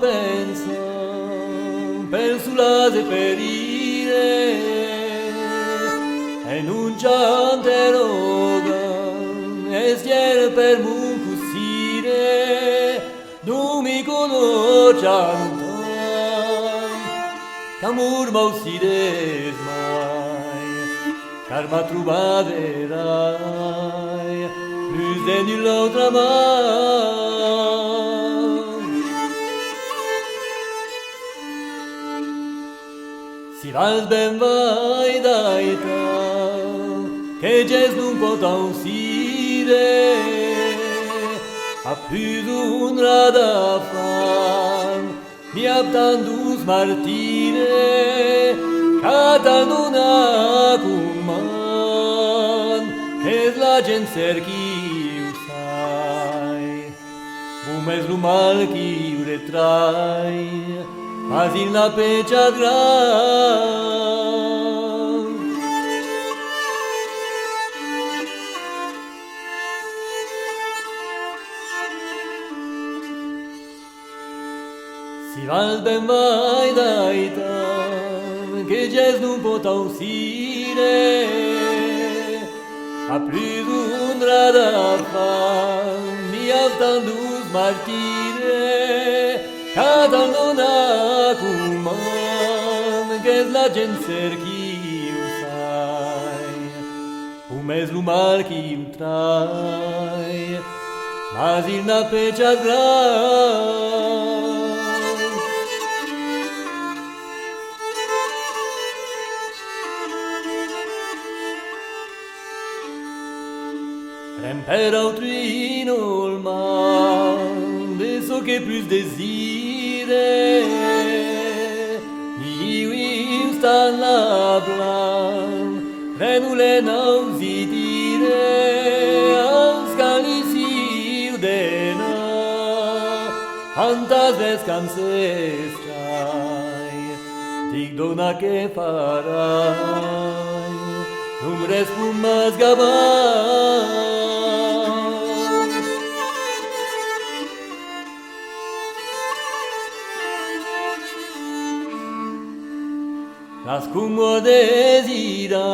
penso sulla perire e non c'è roga e stiere per mucusire non mi conosciamo Camur mausides mai, car m'a trobaderai plus de nulle autre main. Si vals ben vai daita, che ges non pot ausire, a plus un rada fan, mi abtandus martire, cata non acuman, che la gent cerchiu sai, bumes lu mal chiu retrai, mas in la pecia gran. Si val ben vai daita, che ges non pot ausire, a plus un rada fan, mi altandus martire, cada non acuman, che la gent cerchiu sai, umes lu mal chiu trai, mas in la pecia gran. Per autrui non mal, de so che plus desire, io sta la plan, renule nausidire, ans calisiu dena, antas descansestrai, dic dona che farai, non respumas gabai. Las cum desira,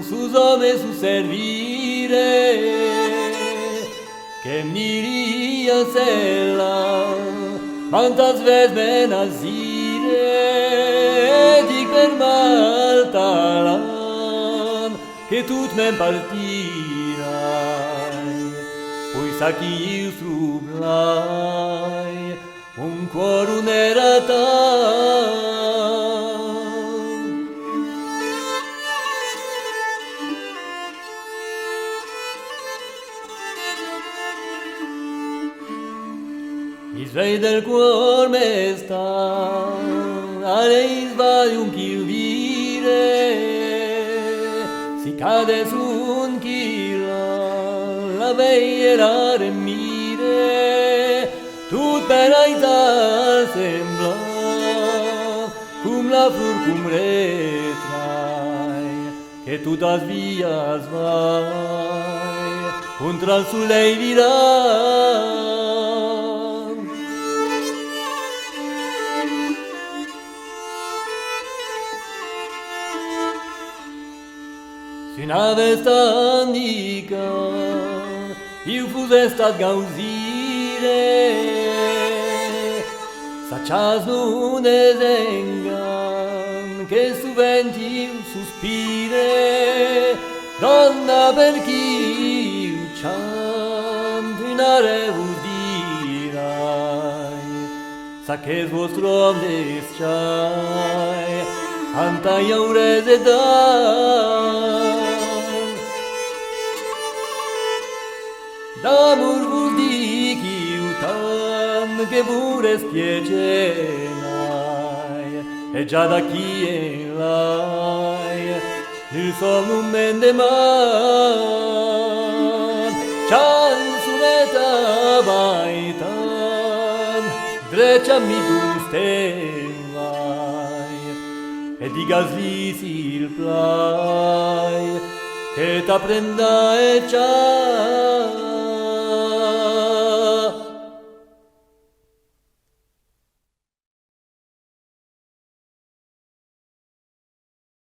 sus hommes su servire, che miria sella, mantas ves benazire, dic per mal talan, che tut men partirai, poi sa chi io sublai, un cuor un'era tal. Il svei del cuor me sta, a lei sbagli un chilvire, si cade su un chilo, la veie la remire, tut per aitar sembla, cum la flor cum retrai, che tutas vias vai, contra il sulei virai. Si nave standica, io fuse stat gausire, s'accias non esengam, che suventi sospire, donna per chi ucciant in arevus dirai, sa che vostro amnesciai, anta iaurese dai. D'amor vos dic io tant che pure spiacenai, e già da chi è lai, il sol non mende man, cianzuneta baitan, dreccia mi gusten vai, e digas li sil plai, che t'apprenda e ciao.